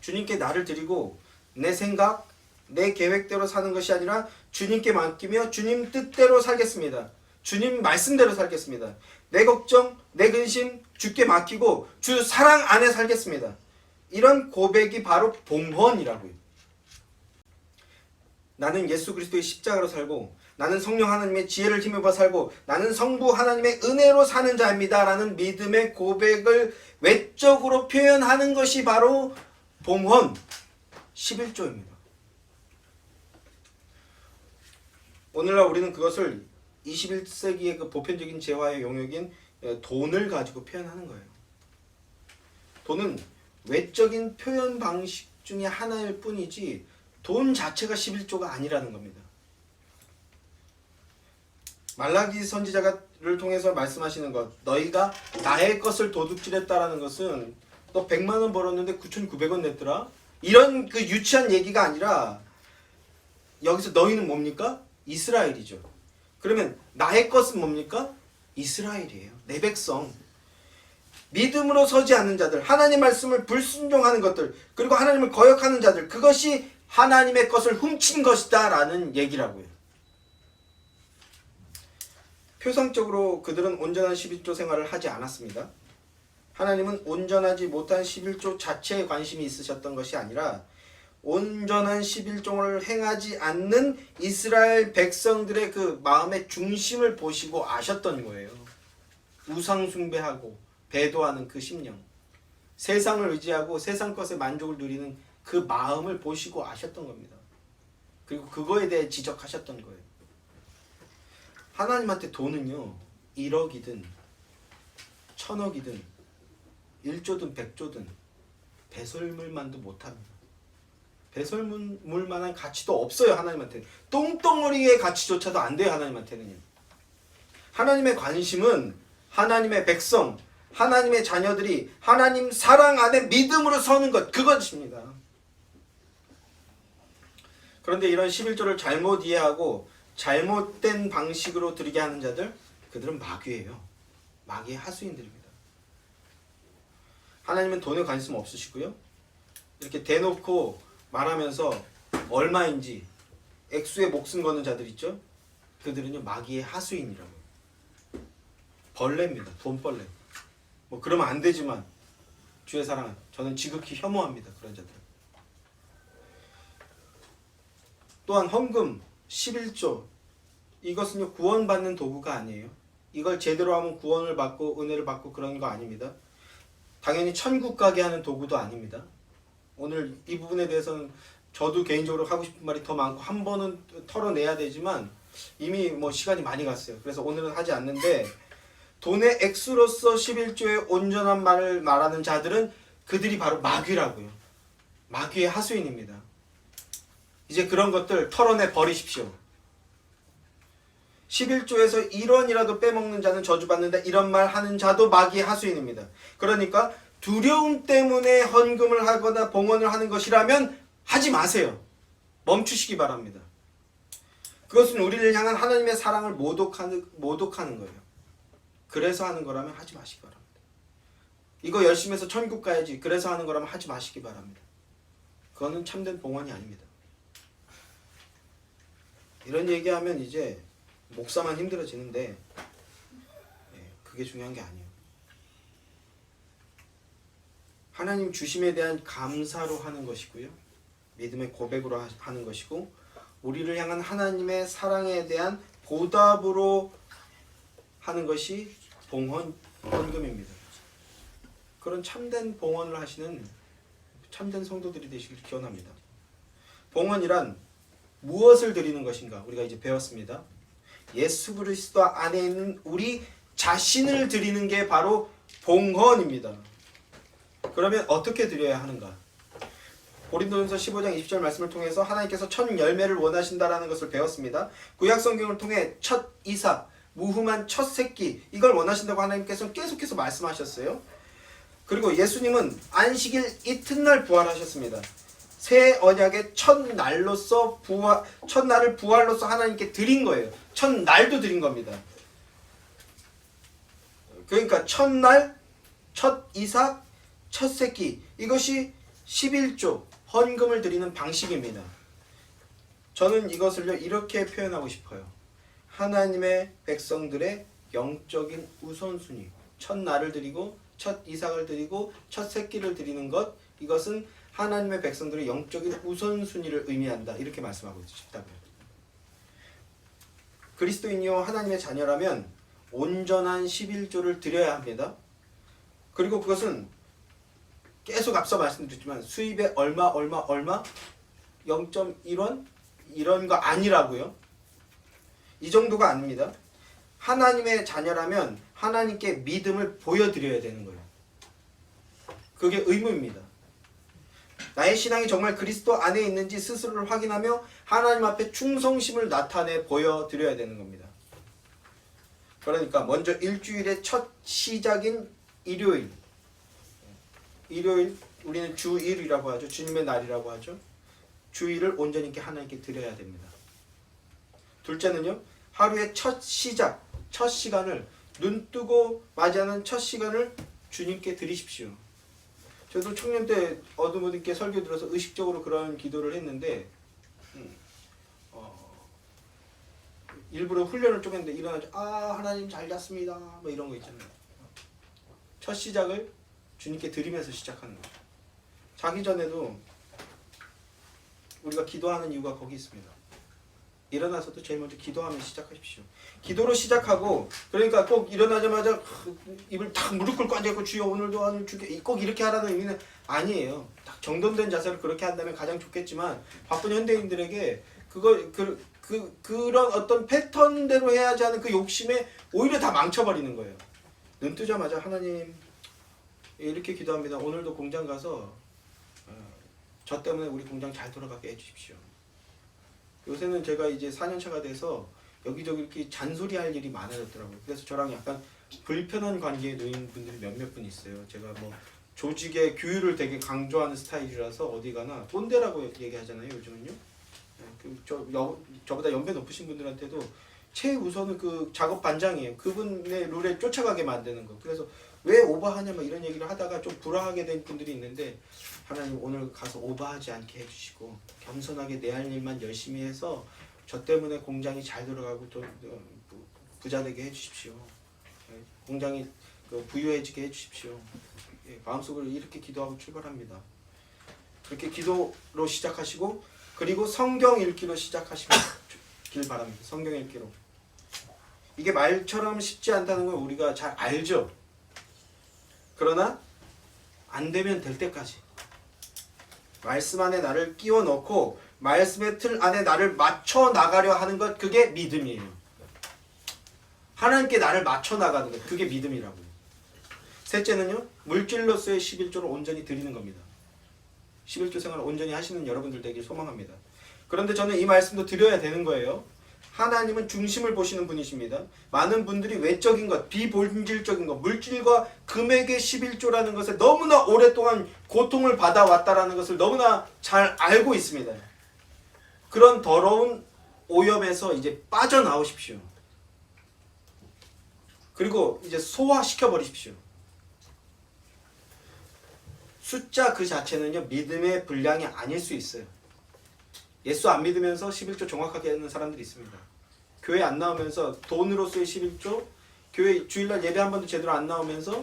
주님께 나를 드리고 내 생각, 내 계획대로 사는 것이 아니라 주님께 맡기며 주님 뜻대로 살겠습니다. 주님 말씀대로 살겠습니다. 내 걱정, 내 근심 주께 맡기고 주 사랑 안에 살겠습니다. 이런 고백이 바로 봉헌이라고요. 나는 예수 그리스도의 십자가로 살고 나는 성령 하나님의 지혜를 힘입어 살고 나는 성부 하나님의 은혜로 사는 자입니다 라는 믿음의 고백을 외적으로 표현하는 것이 바로 봉헌 11조입니다. 오늘날 우리는 그것을 21세기의 그 보편적인 재화의 영역인 돈을 가지고 표현하는 거예요. 돈은 외적인 표현 방식 중에 하나일 뿐이지 돈 자체가 11조가 아니라는 겁니다. 말라기 선지자를 통해서 말씀하시는 것, 너희가 나의 것을 도둑질했다라는 것은 너 100만 원 벌었는데 9,900원 냈더라? 이런 그 유치한 얘기가 아니라 여기서 너희는 뭡니까? 이스라엘이죠. 그러면 나의 것은 뭡니까? 이스라엘이에요. 내 백성. 믿음으로 서지 않는 자들, 하나님 말씀을 불순종하는 것들, 그리고 하나님을 거역하는 자들, 그것이 하나님의 것을 훔친 것이다 라는 얘기라고요. 표상적으로 그들은 온전한 11조 생활을 하지 않았습니다. 하나님은 온전하지 못한 11조 자체에 관심이 있으셨던 것이 아니라 온전한 11조를 행하지 않는 이스라엘 백성들의 그 마음의 중심을 보시고 아셨던 거예요. 우상 숭배하고 배도하는 그 심령, 세상을 의지하고 세상 것에 만족을 누리는 그 마음을 보시고 아셨던 겁니다. 그리고 그거에 대해 지적하셨던 거예요. 하나님한테 돈은요, 1억이든 1000억이든 1조든 100조든 배설물만도 못합니다. 배설물만한 가치도 없어요. 하나님한테는. 똥덩어리의 가치조차도 안 돼요. 하나님한테는요. 하나님의 관심은 하나님의 백성, 하나님의 자녀들이 하나님 사랑 안에 믿음으로 서는 것, 그것입니다. 그런데 이런 11조를 잘못 이해하고 잘못된 방식으로 드리게 하는 자들, 그들은 마귀예요. 마귀의 하수인들입니다. 하나님은 돈에 관심 없으시고요. 이렇게 대놓고 말하면서 얼마인지 액수에 목숨 거는 자들 있죠. 그들은요, 마귀의 하수인이라고. 벌레입니다. 돈벌레. 뭐 그러면 안 되지만 주의 사랑, 저는 지극히 혐오합니다. 그런 자들. 또한 헌금 11조, 이것은요, 구원받는 도구가 아니에요. 이걸 제대로 하면 구원을 받고 은혜를 받고 그런 거 아닙니다. 당연히 천국 가게 하는 도구도 아닙니다. 오늘 이 부분에 대해서는 저도 개인적으로 하고 싶은 말이 더 많고 한 번은 털어내야 되지만 이미 뭐 시간이 많이 갔어요. 그래서 오늘은 하지 않는데, 돈의 액수로서 11조의 온전한 말을 말하는 자들은 그들이 바로 마귀라고요. 마귀의 하수인입니다. 이제 그런 것들 털어내 버리십시오. 11조에서 1원이라도 빼먹는 자는 저주받는다, 이런 말 하는 자도 마귀의 하수인입니다. 그러니까 두려움 때문에 헌금을 하거나 봉헌을 하는 것이라면 하지 마세요. 멈추시기 바랍니다. 그것은 우리를 향한 하나님의 사랑을 모독하는 거예요. 그래서 하는 거라면 하지 마시기 바랍니다. 이거 열심히 해서 천국 가야지, 그래서 하는 거라면 하지 마시기 바랍니다. 그거는 참된 봉헌이 아닙니다. 이런 얘기하면 이제 목사만 힘들어지는데 그게 중요한 게 아니에요. 하나님 주심에 대한 감사로 하는 것이고요, 믿음의 고백으로 하는 것이고, 우리를 향한 하나님의 사랑에 대한 보답으로 하는 것이 헌금입니다. 그런 참된 봉헌을 하시는 참된 성도들이 되시길 기원합니다. 봉헌이란 무엇을 드리는 것인가? 우리가 이제 배웠습니다. 예수 그리스도 안에 있는 우리 자신을 드리는 게 바로 봉헌입니다. 그러면 어떻게 드려야 하는가? 고린도전서 15장 20절 말씀을 통해서 하나님께서 첫 열매를 원하신다라는 것을 배웠습니다. 구약 성경을 통해 첫 이삭, 무흠한 첫 새끼, 이걸 원하신다고 하나님께서 계속해서 말씀하셨어요. 그리고 예수님은 안식일 이튿날 부활하셨습니다. 새 언약의 첫날로서 첫날을 부활로서 하나님께 드린 거예요. 첫날도 드린 겁니다. 그러니까 첫날, 첫 이삭, 첫 새끼, 이것이 11조 헌금을 드리는 방식입니다. 저는 이것을요, 이렇게 표현하고 싶어요. 하나님의 백성들의 영적인 우선순위, 첫날을 드리고 첫 이삭을 드리고 첫 새끼를 드리는 것, 이것은 하나님의 백성들의 영적인 우선순위를 의미한다, 이렇게 말씀하고 싶다고요. 그리스도인이요 하나님의 자녀라면 온전한 11조를 드려야 합니다. 그리고 그것은 계속 앞서 말씀드렸지만 수입의 얼마 0.1원 이런 거 아니라고요. 이 정도가 아닙니다. 하나님의 자녀라면 하나님께 믿음을 보여드려야 되는 거예요. 그게 의무입니다. 나의 신앙이 정말 그리스도 안에 있는지 스스로를 확인하며 하나님 앞에 충성심을 나타내 보여드려야 되는 겁니다. 그러니까 먼저 일주일의 첫 시작인 일요일, 우리는 주일이라고 하죠. 주님의 날이라고 하죠. 주일을 온전히 하나님께 드려야 됩니다. 둘째는요, 하루의 첫 시작, 첫 시간을, 눈 뜨고 맞이하는 첫 시간을 주님께 드리십시오. 저도 청년 때 어드모님께 설교 들어서 의식적으로 그런 기도를 했는데 일부러 훈련을 좀 했는데 일어나죠. 하나님 잘 잤습니다. 뭐 이런 거 있잖아요. 첫 시작을 주님께 드리면서 시작하는 거죠. 자기 전에도 우리가 기도하는 이유가 거기 있습니다. 일어나서도 제일 먼저 기도하면 시작하십시오. 기도로 시작하고, 그러니까 꼭 일어나자마자 입을 탁 무릎 꿇고 앉아있고 주여 오늘도 하늘 주게 꼭 이렇게 하라는 의미는 아니에요. 딱 정돈된 자세로 그렇게 한다면 가장 좋겠지만 바쁜 현대인들에게 그런 어떤 패턴대로 해야지 하는 그 욕심에 오히려 다 망쳐버리는 거예요. 눈 뜨자마자 하나님 이렇게 기도합니다. 오늘도 공장 가서 저 때문에 우리 공장 잘 돌아가게 해주십시오. 요새는 제가 이제 4년차가 돼서 여기저기 이렇게 잔소리할 일이 많아졌더라고요. 그래서 저랑 약간 불편한 관계에 놓인 분들이 몇몇 분 있어요. 제가 뭐 조직의 규율을 되게 강조하는 스타일이라서 어디 가나 꼰대라고 얘기하잖아요. 요즘은요. 저보다 연배 높으신 분들한테도 최우선은 그 작업 반장이에요. 그분의 룰에 쫓아가게 만드는 거. 그래서 왜 오버하냐 막 이런 얘기를 하다가 좀 불화하게 된 분들이 있는데, 하나님 오늘 가서 오버하지 않게 해주시고 겸손하게 내 할 일만 열심히 해서 저 때문에 공장이 잘 돌아가고 또 부자 되게 해주십시오. 공장이 부유해지게 해주십시오. 마음속으로 이렇게 기도하고 출발합니다. 그렇게 기도로 시작하시고, 그리고 성경 읽기로 시작하시길 바랍니다. 성경 읽기로. 이게 말처럼 쉽지 않다는 걸 우리가 잘 알죠. 그러나 안 되면 될 때까지 말씀 안에 나를 끼워 넣고 말씀의 틀 안에 나를 맞춰 나가려 하는 것, 그게 믿음이에요. 하나님께 나를 맞춰 나가는 것, 그게 믿음이라고요. 셋째는요, 물질로서의 11조를 온전히 드리는 겁니다. 11조 생활을 온전히 하시는 여러분들 되길 소망합니다. 그런데 저는 이 말씀도 드려야 되는 거예요. 하나님은 중심을 보시는 분이십니다. 많은 분들이 외적인 것, 비본질적인 것, 물질과 금액의 11조라는 것을 너무나 오랫동안 고통을 받아왔다라는 것을 너무나 잘 알고 있습니다. 그런 더러운 오염에서 이제 빠져나오십시오. 그리고 이제 소화시켜 버리십시오. 숫자 그 자체는요, 믿음의 분량이 아닐 수 있어요. 예수 안 믿으면서 11조 정확하게 하는 사람들이 있습니다. 교회 안 나오면서 돈으로서의 11조, 교회 주일날 예배 한 번도 제대로 안 나오면서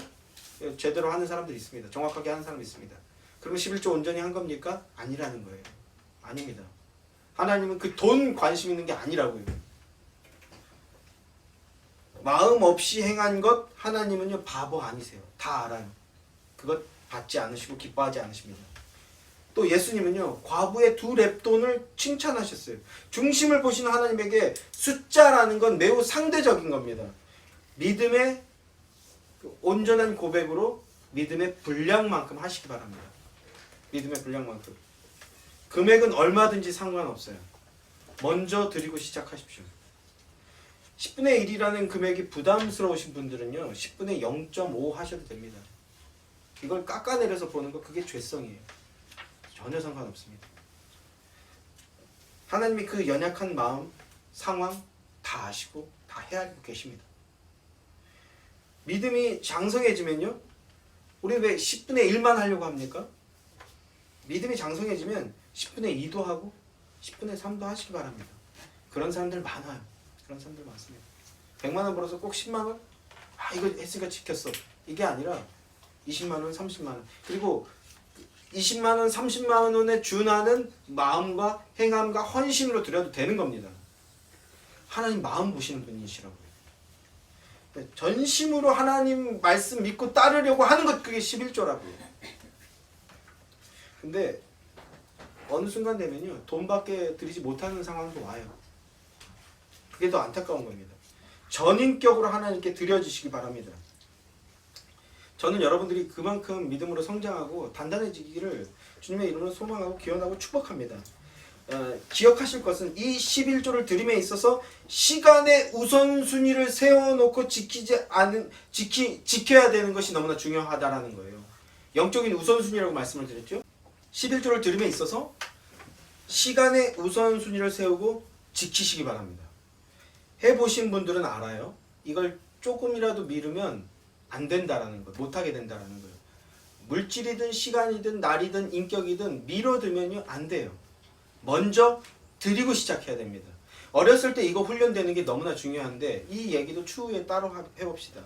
제대로 하는 사람들이 있습니다. 정확하게 하는 사람이 있습니다. 그러면 11조 온전히 한 겁니까? 아니라는 거예요. 아닙니다. 하나님은 그 돈 관심 있는 게 아니라고요. 마음 없이 행한 것, 하나님은요 바보 아니세요. 다 알아요. 그것 받지 않으시고 기뻐하지 않으십니다. 또 예수님은요 과부의 2렙돈을 칭찬하셨어요. 중심을 보시는 하나님에게 숫자라는 건 매우 상대적인 겁니다. 믿음의 온전한 고백으로 믿음의 분량만큼 하시기 바랍니다. 믿음의 분량만큼. 금액은 얼마든지 상관없어요. 먼저 드리고 시작하십시오. 10분의 1이라는 금액이 부담스러우신 분들은요 10분의 0.5 하셔도 됩니다. 이걸 깎아내려서 보는 거, 그게 죄성이에요. 전혀 상관없습니다. 하나님이 그 연약한 마음, 상황 다 아시고 다 헤아리고 계십니다. 믿음이 장성해지면요, 우리 왜 10분의 1만 하려고 합니까? 믿음이 장성해지면 10분의 2도 하고 10분의 3도 하시기 바랍니다. 그런 사람들 많아요. 그런 사람들 많습니다. 100만 원 벌어서 꼭 10만 원? 이거 했으니까 지켰어. 이게 아니라 20만 원, 30만 원. 그리고 20만 원, 30만 원에 준하는 마음과 행함과 헌신으로 드려도 되는 겁니다. 하나님 마음 보시는 분이시라고요. 전심으로 하나님 말씀 믿고 따르려고 하는 것, 그게 11조라고요. 근데 어느 순간 되면요 돈밖에 드리지 못하는 상황도 와요. 그게 더 안타까운 겁니다. 전인격으로 하나님께 드려지시기 바랍니다. 저는 여러분들이 그만큼 믿음으로 성장하고 단단해지기를 주님의 이름으로 소망하고 기원하고 축복합니다. 기억하실 것은 이 11조를 드림에 있어서 시간의 우선순위를 세워놓고 지켜야 되는 것이 너무나 중요하다라는 거예요. 영적인 우선순위라고 말씀을 드렸죠. 11조를 드림에 있어서 시간의 우선순위를 세우고 지키시기 바랍니다. 해보신 분들은 알아요. 이걸 조금이라도 미루면 안 된다라는 거, 못하게 된다라는 거예요. 물질이든 시간이든 날이든 인격이든 미뤄두면요 안 돼요. 먼저 드리고 시작해야 됩니다. 어렸을 때 이거 훈련되는 게 너무나 중요한데 이 얘기도 추후에 따로 해봅시다.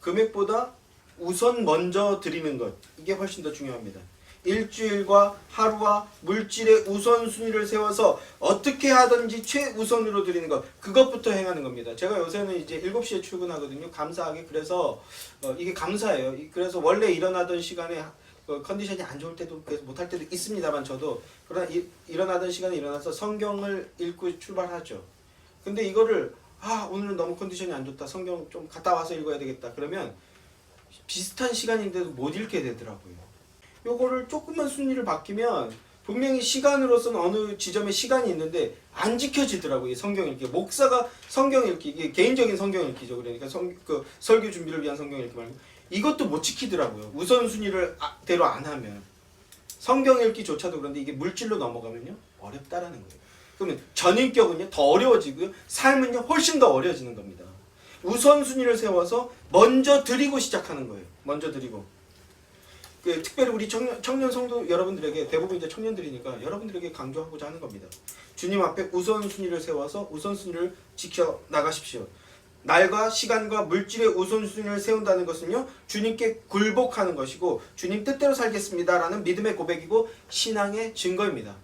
금액보다 우선 먼저 드리는 것, 이게 훨씬 더 중요합니다. 일주일과 하루와 물질의 우선순위를 세워서 어떻게 하든지 최우선으로 드리는 것, 그것부터 행하는 겁니다. 제가 요새는 이제 7시에 출근하거든요. 감사하게. 그래서 이게 감사해요. 그래서 원래 일어나던 시간에 컨디션이 안 좋을 때도 그래서 못할 때도 있습니다만 저도 그러나 일어나던 시간에 일어나서 성경을 읽고 출발하죠. 근데 이거를 오늘은 너무 컨디션이 안 좋다. 성경 좀 갔다 와서 읽어야 되겠다. 그러면 비슷한 시간인데도 못 읽게 되더라고요. 요거를 조금만 순위를 바뀌면 분명히 시간으로서는 어느 지점에 시간이 있는데 안 지켜지더라고요. 성경 읽기. 목사가 성경 읽기, 이게 개인적인 성경 읽기죠. 그러니까 설교 준비를 위한 성경 읽기 말고 이것도 못 지키더라고요. 우선순위를 대로 안 하면. 성경 읽기조차도 그런데 이게 물질로 넘어가면요 어렵다라는 거예요. 그러면 전인격은요 더 어려워지고요. 삶은요 훨씬 더 어려워지는 겁니다. 우선순위를 세워서 먼저 드리고 시작하는 거예요. 먼저 드리고. 특별히 우리 청년 성도 여러분들에게, 대부분 이제 청년들이니까 여러분들에게 강조하고자 하는 겁니다. 주님 앞에 우선순위를 세워서 우선순위를 지켜 나가십시오. 날과 시간과 물질의 우선순위를 세운다는 것은요 주님께 굴복하는 것이고 주님 뜻대로 살겠습니다라는 믿음의 고백이고 신앙의 증거입니다.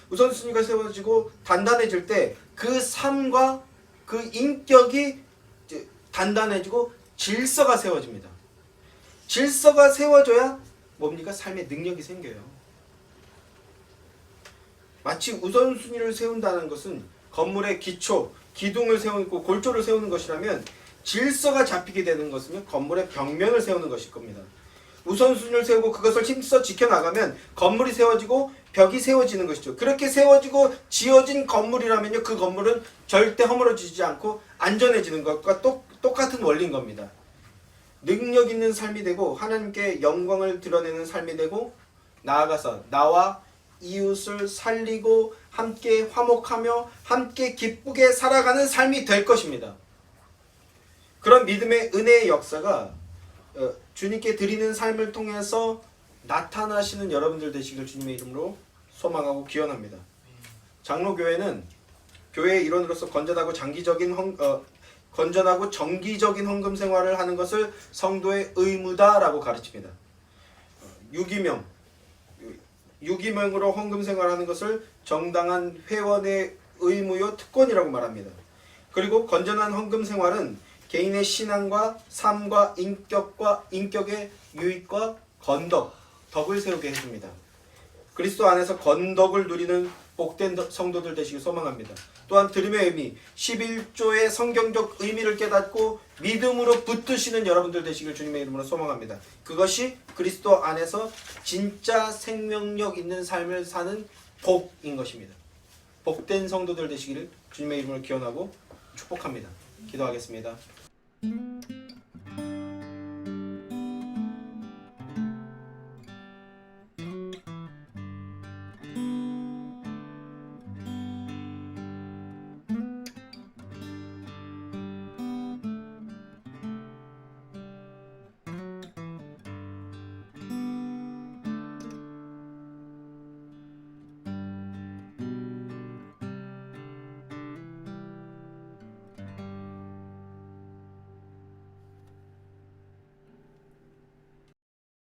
우선순위가 세워지고 단단해질 때 그 삶과 그 인격이 단단해지고 질서가 세워집니다. 질서가 세워져야 뭡니까? 삶의 능력이 생겨요. 마치 우선순위를 세운다는 것은 건물의 기초, 기둥을 세우고 골조를 세우는 것이라면 질서가 잡히게 되는 것은요 건물의 벽면을 세우는 것일 겁니다. 우선순위를 세우고 그것을 힘써 지켜나가면 건물이 세워지고 벽이 세워지는 것이죠. 그렇게 세워지고 지어진 건물이라면요 그 건물은 절대 허물어지지 않고 안전해지는 것과 똑같은 원리인 겁니다. 능력 있는 삶이 되고 하나님께 영광을 드러내는 삶이 되고 나아가서 나와 이웃을 살리고 함께 화목하며 함께 기쁘게 살아가는 삶이 될 것입니다. 그런 믿음의 은혜의 역사가 주님께 드리는 삶을 통해서 나타나시는 여러분들 되시길 주님의 이름으로 소망하고 기원합니다. 장로교회는 교회의 일원으로서 건전하고 정기적인 헌금 생활을 하는 것을 성도의 의무다라고 가르칩니다. 유기명으로 헌금 생활하는 것을 정당한 회원의 의무요 특권이라고 말합니다. 그리고 건전한 헌금 생활은 개인의 신앙과 삶과 인격의 유익과 덕을 세우게 해줍니다. 그리스도 안에서 건덕을 누리는 복된 성도들 되시길 소망합니다. 또한 드림의 의미, 11조의 성경적 의미를 깨닫고 믿음으로 붙드시는 여러분들 되시길 주님의 이름으로 소망합니다. 그것이 그리스도 안에서 진짜 생명력 있는 삶을 사는 복인 것입니다. 복된 성도들 되시기를 주님의 이름으로 기원하고 축복합니다. 기도하겠습니다.